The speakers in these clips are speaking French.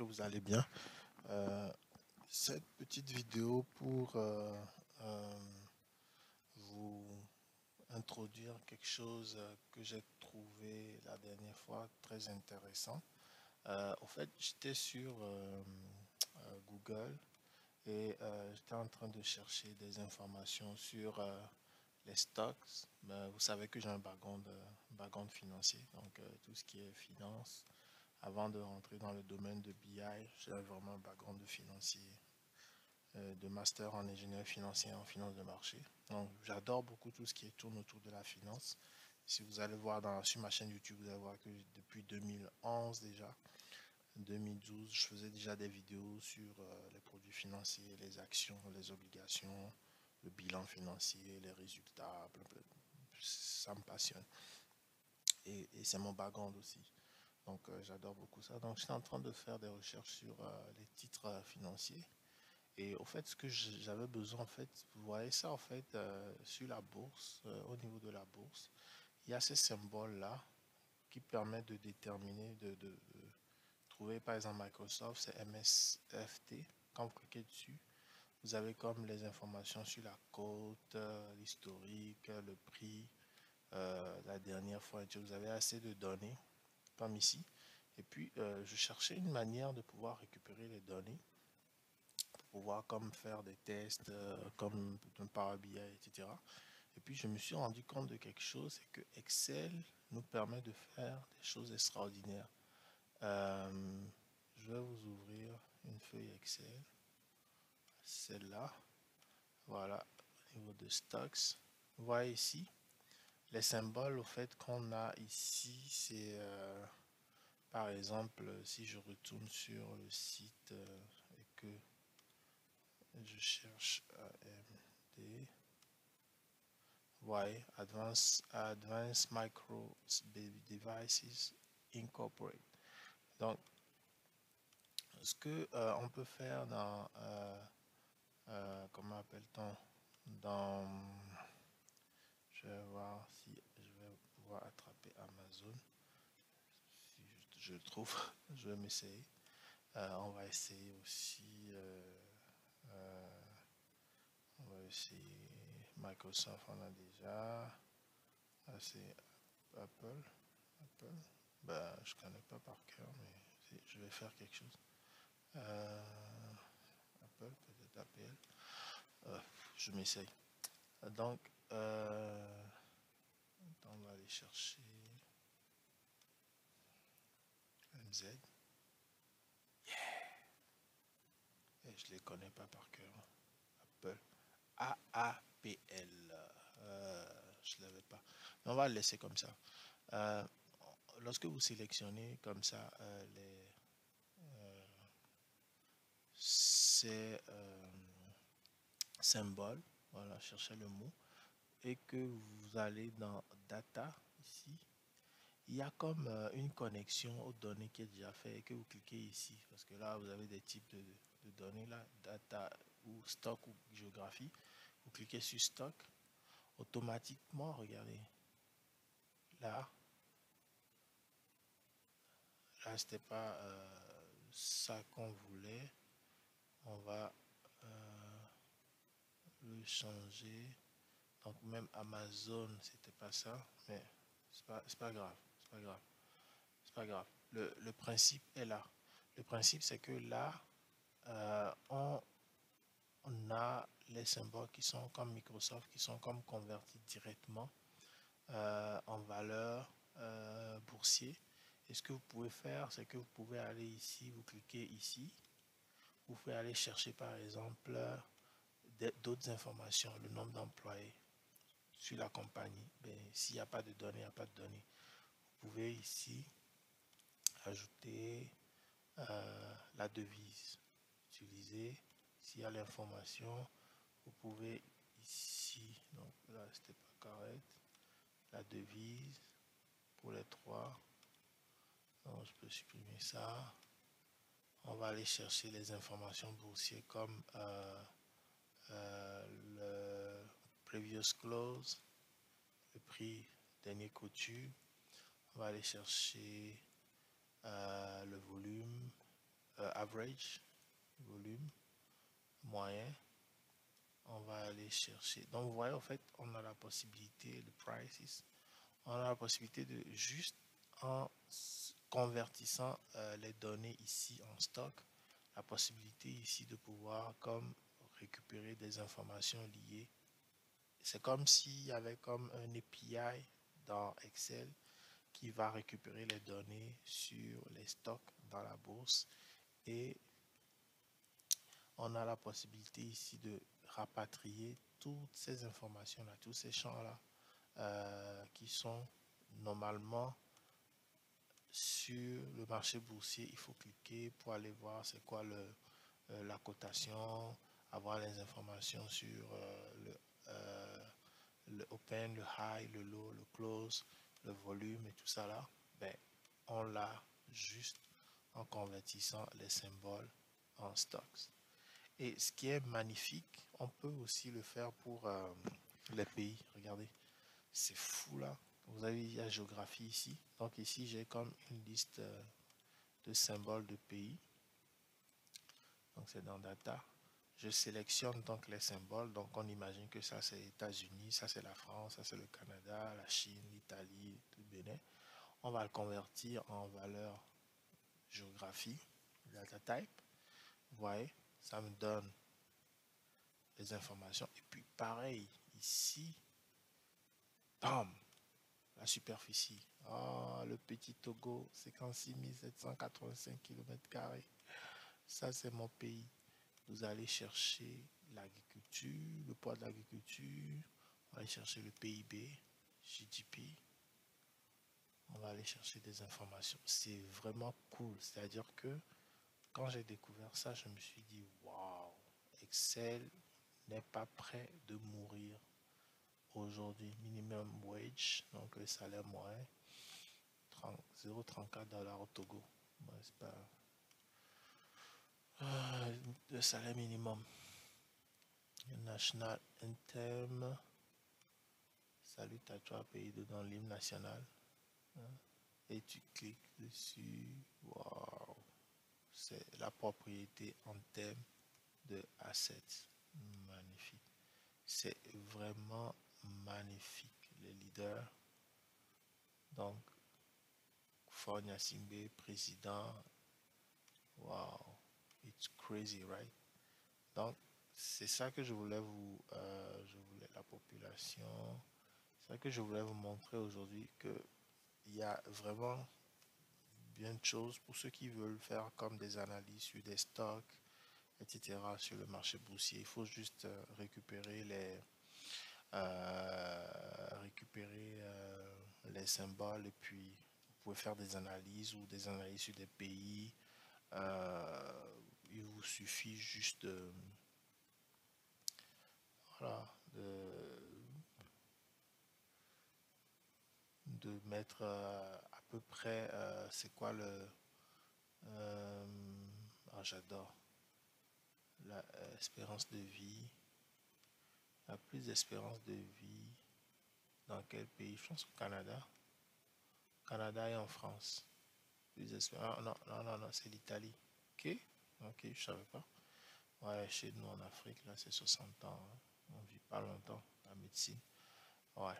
que vous allez bien. Euh, cette petite vidéo pour vous introduire quelque chose que j'ai trouvé la dernière fois très intéressant. En fait, j'étais sur Google et j'étais en train de chercher des informations sur les stocks. Vous savez que j'ai un background financier, donc tout ce qui est finance. Avant de rentrer dans le domaine de BI, j'ai vraiment un background de financier, de master en ingénierie financière et en finance de marché. Donc, j'adore beaucoup tout ce qui tourne autour de la finance. Si vous allez voir sur ma chaîne YouTube, vous allez voir que depuis 2011 déjà, 2012, je faisais déjà des vidéos sur les produits financiers, les actions, les obligations, le bilan financier, les résultats. Ça me passionne. Et c'est mon background aussi. Donc, j'adore beaucoup ça. Donc, j'étais en train de faire des recherches sur les titres financiers. Et au fait, ce que j'avais besoin, en fait, vous voyez ça, en fait, sur la bourse, au niveau de la bourse, il y a ces symboles-là qui permettent de déterminer, de trouver, par exemple, Microsoft, c'est MSFT. Quand vous cliquez dessus, vous avez comme les informations sur la cote, l'historique, le prix, la dernière fois, vous avez assez de données, comme ici. Et puis, je cherchais une manière de pouvoir récupérer les données, pour pouvoir comme faire des tests, comme un Power BI, etc. Et puis, je me suis rendu compte de quelque chose, c'est que Excel nous permet de faire des choses extraordinaires. Euh, je vais vous ouvrir une feuille Excel, celle-là. Voilà, au niveau de stocks. Vous voyez ici, les symboles, au fait, qu'on a ici, c'est par exemple, si je retourne sur le site et que je cherche AMD, ouais, Advanced Micro Devices Incorporate. Donc, ce que on peut faire dans, comment appelle-t-on, dans, je vais voir si je vais pouvoir attraper Amazon. Si je le trouve, je vais m'essayer. On va essayer aussi, on va essayer Microsoft, on a déjà. C'est Apple. Apple. Bah, je connais pas par cœur, mais je vais faire quelque chose. Apple, peut-être APL. Je m'essaye. Donc, on va aller chercher MZ. Et je les connais pas par cœur. Apple. AAPL. Je l'avais pas. Mais on va le laisser comme ça. Euh, lorsque vous sélectionnez comme ça ces symboles, voilà, cherchez le mot, et que vous allez dans Data ici, il y a comme une connexion aux données qui est déjà fait et que vous cliquez ici, parce que là vous avez des types de données là, Data ou Stock ou Géographie. Vous cliquez sur Stock, automatiquement, regardez, là, là c'était pas ça qu'on voulait. On va le changer. Donc même Amazon, c'était pas ça, mais c'est pas grave, c'est pas grave, c'est pas grave. Le principe est là. Le principe c'est que là, on a les symboles qui sont comme Microsoft, qui sont comme convertis directement en valeur boursier. Et ce que vous pouvez faire, c'est que vous pouvez aller ici, vous cliquez ici, vous pouvez aller chercher par exemple d'autres informations, le nombre d'employés sur la compagnie. S'il n'y a pas de données, il n'y a pas de données. Vous pouvez ici ajouter la devise, utiliser, s'il y a l'information, vous pouvez ici, donc là c'était pas correct, la devise pour les trois, donc je peux supprimer ça. On va aller chercher les informations boursières comme le previous close, le prix dernier coutu. On va aller chercher le volume, average, volume, moyen. On va aller chercher. Donc, vous voyez, en fait, on a la possibilité, de prices, on a la possibilité de juste en convertissant les données ici en stock, la possibilité ici de pouvoir comme récupérer des informations liées. C'est comme s'il y avait comme un API dans Excel qui va récupérer les données sur les stocks dans la bourse et on a la possibilité ici de rapatrier toutes ces informations-là, tous ces champs-là qui sont normalement sur le marché boursier. Il faut cliquer pour aller voir c'est quoi la cotation, avoir les informations sur le open, le high, le low, le close, le volume et tout ça là. Ben, on l'a juste en convertissant les symboles en stocks. Et ce qui est magnifique, on peut aussi le faire pour les pays. Regardez, c'est fou là. Vous avez la géographie ici. Donc ici, j'ai comme une liste de symboles de pays. Donc c'est dans Data. Je sélectionne donc les symboles. Donc on imagine que ça c'est les États-Unis, ça c'est la France, ça c'est le Canada, la Chine, l'Italie, le Bénin. On va le convertir en valeur géographie, data type. Vous voyez, ça me donne les informations. Et puis pareil, ici, bam, la superficie. Oh, le petit Togo, 56 785 km². Ça, c'est mon pays. Vous allez chercher l'agriculture, le poids de l'agriculture. On va aller chercher le PIB, GDP. On va aller chercher des informations. C'est vraiment cool. C'est-à-dire que quand j'ai découvert ça, je me suis dit, waouh, Excel n'est pas prêt de mourir aujourd'hui. Minimum wage, donc le salaire moyen, 0,34 $ au Togo. Bon, c'est pas le salaire minimum. National Anthem. Salut à toi, pays dedans l'hymne national. Et tu cliques dessus. Waouh! C'est la propriété en thème de assets. Magnifique. C'est vraiment magnifique. Les leaders. Donc, Faure Gnassingbé, président. Wow. It's crazy, right? Donc, c'est ça que je voulais je voulais la population. C'est ça que je voulais vous montrer aujourd'hui, que il y a vraiment bien de choses pour ceux qui veulent faire comme des analyses sur des stocks, etc. sur le marché boursier. Il faut juste récupérer les symboles et puis vous pouvez faire des analyses ou des analyses sur des pays. Il vous suffit juste voilà, de mettre à peu près c'est quoi j'adore la espérance de vie, la plus d'espérance de vie dans quel pays? Je pense au Canada et en France. Plus d'espérance, non, non, non, non, c'est l'Italie. Ok, ok, je savais pas. Ouais, chez nous en Afrique là c'est 60 ans, hein. On vit pas longtemps la médecine. Ouais.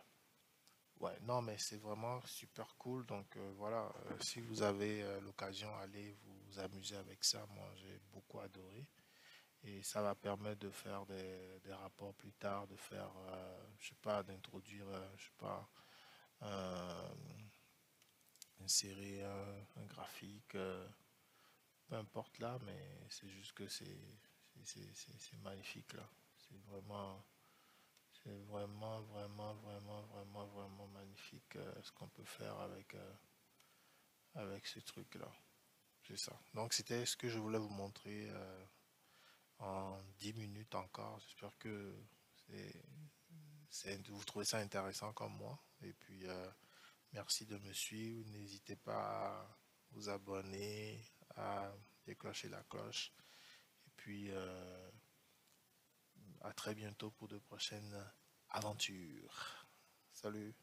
Ouais, non, mais c'est vraiment super cool. Donc voilà, si vous avez l'occasion, allez vous amuser avec ça. Moi, j'ai beaucoup adoré. Et ça va permettre de faire des rapports plus tard, de faire, je sais pas, d'introduire, je sais pas, euh, insérer un graphique, peu importe là, mais c'est juste que c'est magnifique là. C'est vraiment. C'est vraiment, vraiment, vraiment, vraiment, vraiment magnifique ce qu'on peut faire avec ce truc-là. C'est ça. Donc, c'était ce que je voulais vous montrer en 10 minutes encore. J'espère que vous trouvez ça intéressant comme moi. Et puis, merci de me suivre. N'hésitez pas à vous abonner, à déclencher la cloche. Et puis, à très bientôt pour de prochaines aventures. Salut!